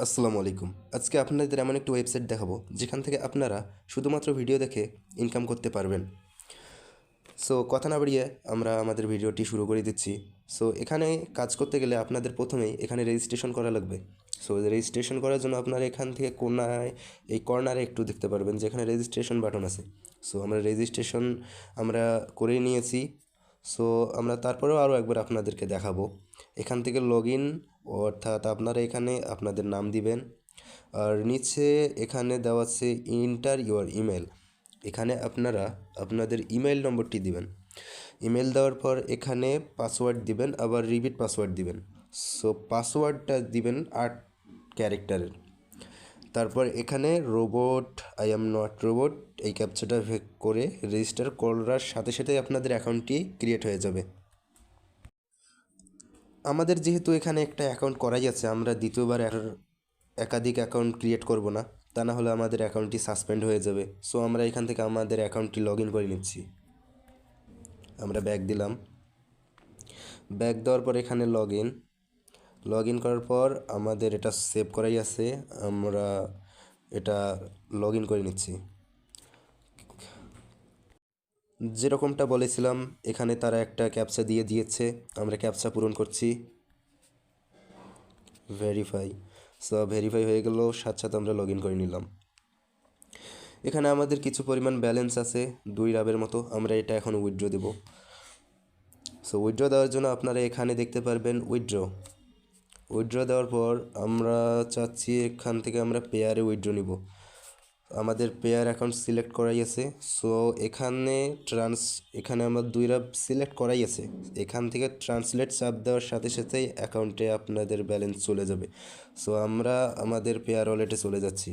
আসসালামু আলাইকুম। আজকে আপনাদের এমন একটি ওয়েবসাইট দেখাবো যেখান থেকে আপনারা শুধুমাত্র ভিডিও দেখে ইনকাম করতে পারবেন। সো কথা না বাড়িয়ে আমরা আমাদের ভিডিওটি শুরু করে দিচ্ছি। সো এখানে কাজ করতে গেলে আপনাদের প্রথমেই এখানে রেজিস্ট্রেশন করা লাগবে। সো রেজিস্ট্রেশন করার জন্য আপনারা এখান থেকে কোনায় এই কর্নারে একটু দেখতে পারবেন যেখানে রেজিস্ট্রেশন বাটন আছে। সো আমরা রেজিস্ট্রেশন করে নিয়েছি। সো আমরা তারপরেও আরও একবার আপনাদেরকে দেখাবো। এখান থেকে লগ ইন, অর্থাৎ আপনারা এখানে আপনাদের নাম দিবেন। আর নিচে এখানে দেওয়া আছে ইন্টার ইউর ইমেল। এখানে আপনারা আপনাদের ইমেল নম্বরটি দিবেন। ইমেল দেওয়ার পর এখানে পাসওয়ার্ড দিবেন, আবার রিপিট পাসওয়ার্ড দিবেন। সো পাসওয়ার্ডটা দিবেন 8 ক্যারেক্টারের। তারপর এখানে robot, I am not robot, এই ক্যাপচাটা করে রেজিস্টার করার সাথে সাথেই আপনাদের অ্যাকাউন্টটি ক্রিয়েট হয়ে যাবে। আমাদের যেহেতু এখানে একটা অ্যাকাউন্ট করাই আছে, আমরা দ্বিতীয়বার একাধিক অ্যাকাউন্ট ক্রিয়েট করব না, তা না হলে আমাদের অ্যাকাউন্টটি সাসপেন্ড হয়ে যাবে। সো আমরা এখান থেকে আমাদের অ্যাকাউন্টটি লগ ইন করে নিচ্ছি। আমরা ব্যাক দিলাম। ব্যাক দেওয়ার পর এখানে লগ ইন করার পর আমাদের এটা সেভ করাই আছে, আমরা এটা লগ ইন করে নিচ্ছি। যেরকমটা বলেছিলাম এখানে তারা একটা ক্যাপচা দিয়ে দিয়েছে, আমরা ক্যাপচা পূরণ করছি। ভেরিফাই। সো ভেরিফাই হয়ে গেল, সাথে সাথে আমরা লগ ইন করে নিলাম। এখানে আমাদের কিছু পরিমাণ ব্যালেন্স আছে, 2 রাবের মতো। আমরা এটা এখন উইথড্র দেব। সো উইথড্র দেওয়ার জন্য আপনারা এখানে দেখতে পারবেন উইথড্র দেওয়ার পর আমরা চাচ্ছি এখান থেকে আমরা পেয়ারে উইথড্র নিব। আমাদের পেয়ার অ্যাকাউন্ট সিলেক্ট করাই আছে। সো এখানে আমার 2 রাব সিলেক্ট করাই আছে। এখান থেকে ট্রান্সলেট চাপ দেওয়ার সাথে সাথেই অ্যাকাউন্টে আপনাদের ব্যালেন্স চলে যাবে। সো আমরা আমাদের পেয়ার ওয়ালেটে চলে যাচ্ছি।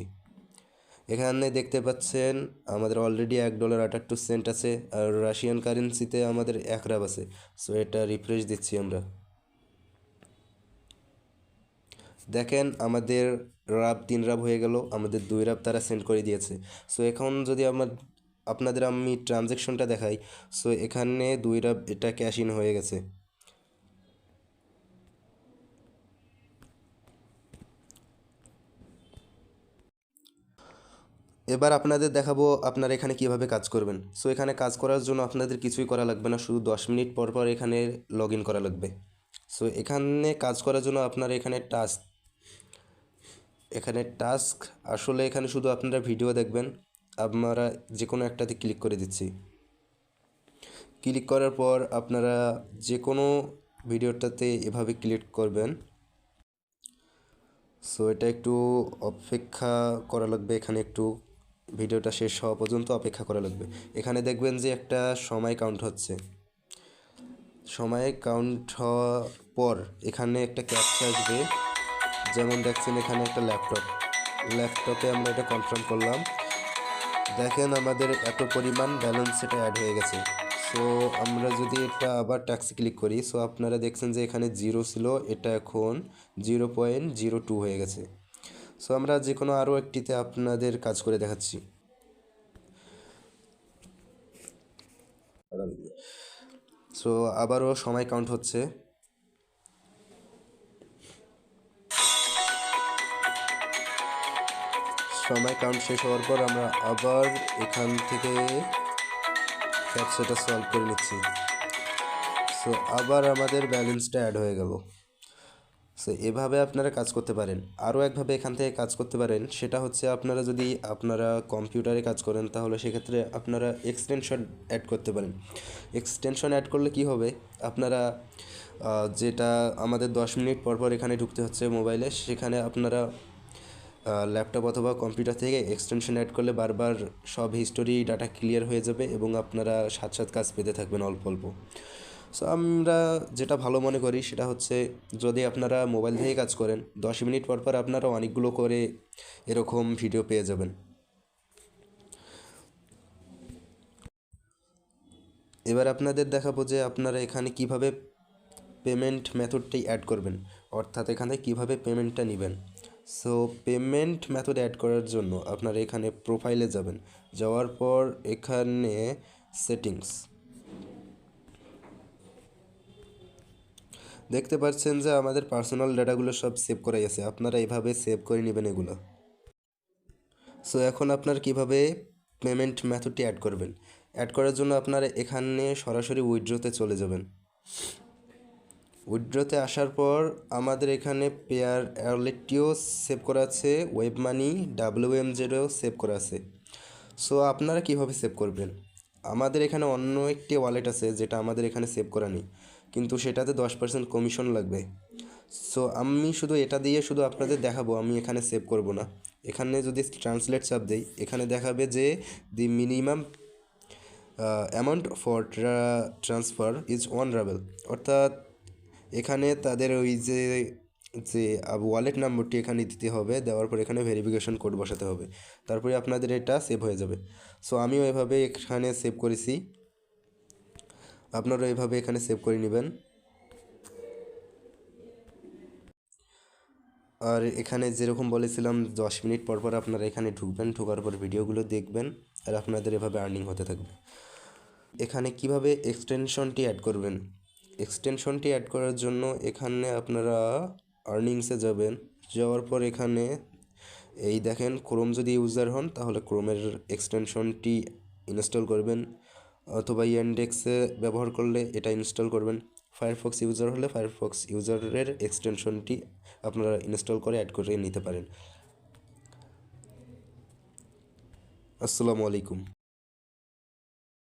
এখানে দেখতে পাচ্ছেন আমাদের অলরেডি $1.78 আছে, আর রাশিয়ান কারেন্সিতে আমাদের 1 রাব আছে। সো এটা রিফ্রেশ দিচ্ছি আমরা। দেখেন আমাদের 3 রাব হয়ে গেল, আমাদের 2 রাব তারা সেন্ড করে দিয়েছে। সো এখন যদি আপনাদের আমি ট্রানজ্যাকশনটা দেখাই, সো এখানে 2 রাব এটা ক্যাশ ইন হয়ে গেছে। এবার আপনাদের দেখাবো আপনারা এখানে কিভাবে কাজ করবেন। সো এখানে কাজ করার জন্য আপনাদের কিছুই করা লাগবে না, শুধু 10 মিনিট পর পর এখানে লগ ইন করা লাগবে। সো এখানে কাজ করার জন্য আপনারা এখানে টাস্ক আসলে এখানে শুধু আপনারা ভিডিও দেখবেন। আমরা যে কোনো একটাতে ক্লিক করে দিচ্ছি। ক্লিক করার পর আপনারা যে কোনো ভিডিওটাতে এভাবে ক্লিক করবেন। সো এটা একটু অপেক্ষা করা লাগবে, এখানে একটু ভিডিওটা শেষ হওয়া পর্যন্ত অপেক্ষা করা লাগবে। এখানে দেখবেন যে একটা সময় কাউন্ট হচ্ছে। সময় কাউন্ট হওয়ার পর এখানে একটা ক্যাপচা আসবে। যেমন দেখছেন এখানে একটা ল্যাপটপে আমরা এটা কনফার্ম করলাম। দেখেন আমাদের এত পরিমাণ ব্যালেন্স এটা অ্যাড হয়ে গেছে। সো আমরা যদি এটা আবার ট্যাক্সি ক্লিক করি, সো আপনারা দেখছেন যে এখানে 0 ছিল, এটা এখন 0.02 হয়ে গেছে। সো আমরা যে কোনো আরও একটিতে আপনাদের কাজ করে দেখাচ্ছি। সো আবারও সময় কাউন্ট হচ্ছে। সময় কাউন্ট শেষ হওয়ার পর আমরা আবার এখান থেকে ক্যাপচাটা সলভ করে নিচ্ছি। সো আবার আমাদের ব্যালেন্সটা অ্যাড হয়ে গেল। সো এভাবে আপনারা কাজ করতে পারেন। আরও একভাবে এখান থেকে কাজ করতে পারেন, সেটা হচ্ছে আপনারা কম্পিউটারে কাজ করেন, তাহলে সেক্ষেত্রে আপনারা এক্সটেনশন অ্যাড করতে পারেন। এক্সটেনশন অ্যাড করলে কি হবে, আপনারা যেটা আমাদের 10 মিনিট পর পর এখানে ঢুকতে হচ্ছে মোবাইলে, সেখানে আপনারা ল্যাপটপ অথবা কম্পিউটার থেকে এক্সটেনশন অ্যাড করলে বারবার সব হিস্টোরি ডাটা ক্লিয়ার হয়ে যাবে এবং আপনারা সাথে কাজ পেতে থাকবেন অল্প অল্প। সো আমরা যেটা ভালো মনে করি সেটা হচ্ছে, যদি আপনারা মোবাইল থেকে কাজ করেন 10 মিনিট পর পর আপনারা অনেকগুলো করে এরকম ভিডিও পেয়ে যাবেন। এবার আপনাদের দেখাবো যে আপনারা এখানে কিভাবে পেমেন্ট মেথডটাই অ্যাড করবেন, অর্থাৎ এখানে কিভাবে পেমেন্টটা নেবেন। সো পেমেন্ট মেথড অ্যাড করার জন্য আপনারা এখানে প্রোফাইলে যাবেন, যাওয়ার পর এখানে দেখতে পাচ্ছেন যে আমাদের পার্সোনাল ডাটাগুলো সব সেভ করাই আছে, আপনারা এভাবে সেভ করে নেবেন এগুলো। সো এখন আপনার কিভাবে পেমেন্ট মেথডটি অ্যাড করবেন, অ্যাড করার জন্য আপনারা এখানে সরাসরি উইথড্রোতে চলে যাবেন। উইথড্রোতে আসার পর আমাদের এখানে পেয়ার ওয়ালেটটিও সেভ করা আছে, ওয়েব মানি WMZও সেভ করা আছে। সো আপনারা কিভাবে সেভ করবেন, আমাদের এখানে অন্য একটি ওয়ালেট আছে যেটা আমাদের এখানে সেভ করা নেই, কিন্তু সেটাতে 10% কমিশন লাগবে। সো আমি শুধু এটা দিয়ে শুধু আপনাদের দেখাবো, আমি এখানে সেভ করব না। এখানে যদি ট্রান্সলেট চাপ দেই, এখানে দেখাবে যে দি minimum amount for transfer is 1 রাবেল, অর্থাৎ এখানে তাদের ওই যে যে ওয়ালেট নাম্বারটি এখানে দিতে হবে, দেওয়ার পর এখানে ভেরিফিকেশন কোড বসাতে হবে, তারপরে আপনাদের এটা সেভ হয়ে যাবে। সো আমিও এভাবে এখানে সেভ করেছি, আপনারা এভাবে এখানে সেভ করে নেবেন। আর এখানে যেরকম বলেছিলাম 10 মিনিট পর পর আপনারা এখানে ঢুকবেন, ঢোকার পর ভিডিওগুলো দেখবেন, আর আপনাদের এভাবে আর্নিং হতে থাকবে। এখানে কিভাবে এক্সটেনশনটি অ্যাড করবেন, এক্সটেনশনটি অ্যাড করার জন্য এখানে আপনারা আর্নিংসে যাবেন, যাওয়ার পর এখানে এই দেখেন ক্রোম যদি ইউজার হন তাহলে ক্রোমের এক্সটেনশনটি ইনস্টল করবেন, অথবা ইয়ান্ডেক্সে ব্যবহার করলে এটা ইনস্টল করবেন। ফায়ারফক্স ইউজার হলে ফায়ারফক্স ইউজারের এক্সটেনশনটি আপনারা ইনস্টল করে অ্যাড করে নিতে পারেন। আসসালামু আলাইকুম।